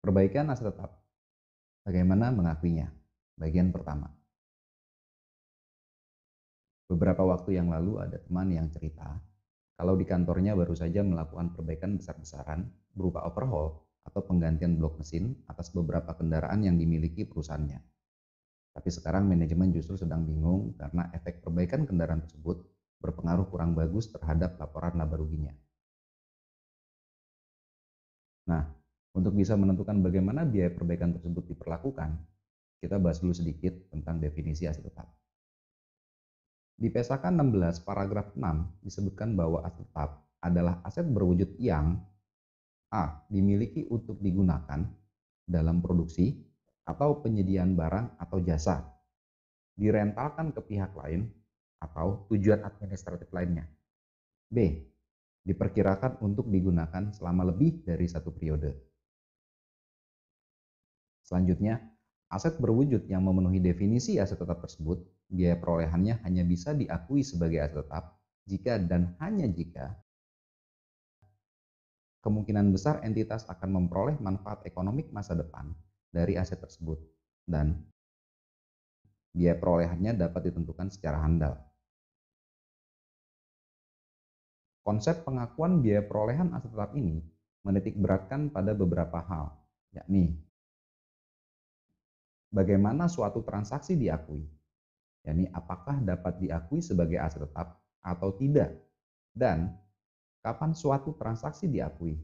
Perbaikan aset tetap. Bagaimana mengakuinya? Bagian pertama. Beberapa waktu yang lalu ada teman yang cerita kalau di kantornya baru saja melakukan perbaikan besar-besaran berupa overhaul atau penggantian blok mesin atas beberapa kendaraan yang dimiliki perusahaannya. Tapi sekarang manajemen justru sedang bingung karena efek perbaikan kendaraan tersebut berpengaruh kurang bagus terhadap laporan laba ruginya. Nah, untuk bisa menentukan bagaimana biaya perbaikan tersebut diperlakukan, kita bahas dulu sedikit tentang definisi aset tetap. Di Pesaka 16 paragraf 6 disebutkan bahwa aset tetap adalah aset berwujud yang A. Dimiliki untuk digunakan dalam produksi atau penyediaan barang atau jasa, direntalkan ke pihak lain, atau tujuan administratif lainnya. B. Diperkirakan untuk digunakan selama lebih dari satu periode. Selanjutnya, aset berwujud yang memenuhi definisi aset tetap tersebut, biaya perolehannya hanya bisa diakui sebagai aset tetap jika dan hanya jika kemungkinan besar entitas akan memperoleh manfaat ekonomik masa depan dari aset tersebut, dan biaya perolehannya dapat ditentukan secara handal. Konsep pengakuan biaya perolehan aset tetap ini menitik beratkan pada beberapa hal, yakni bagaimana suatu transaksi diakui, yakni apakah dapat diakui sebagai aset tetap atau tidak, dan kapan suatu transaksi diakui.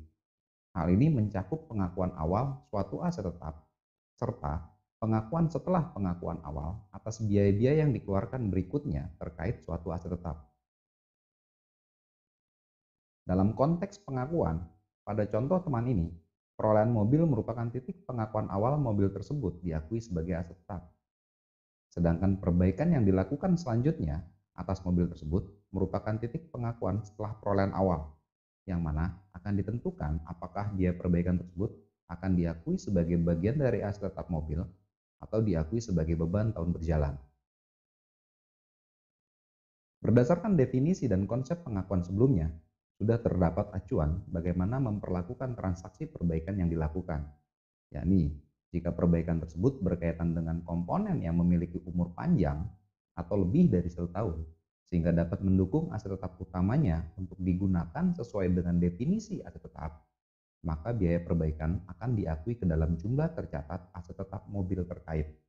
Hal ini mencakup pengakuan awal suatu aset tetap, serta pengakuan setelah pengakuan awal atas biaya-biaya yang dikeluarkan berikutnya terkait suatu aset tetap. Dalam konteks pengakuan, pada contoh teman ini, perolehan mobil merupakan titik pengakuan awal mobil tersebut diakui sebagai aset tetap. Sedangkan perbaikan yang dilakukan selanjutnya atas mobil tersebut merupakan titik pengakuan setelah perolehan awal, yang mana akan ditentukan apakah biaya perbaikan tersebut akan diakui sebagai bagian dari aset tetap mobil atau diakui sebagai beban tahun berjalan. Berdasarkan definisi dan konsep pengakuan sebelumnya, sudah terdapat acuan bagaimana memperlakukan transaksi perbaikan yang dilakukan, yakni jika perbaikan tersebut berkaitan dengan komponen yang memiliki umur panjang atau lebih dari 1 tahun, sehingga dapat mendukung aset tetap utamanya untuk digunakan sesuai dengan definisi aset tetap, maka biaya perbaikan akan diakui ke dalam jumlah tercatat aset tetap mobil terkait.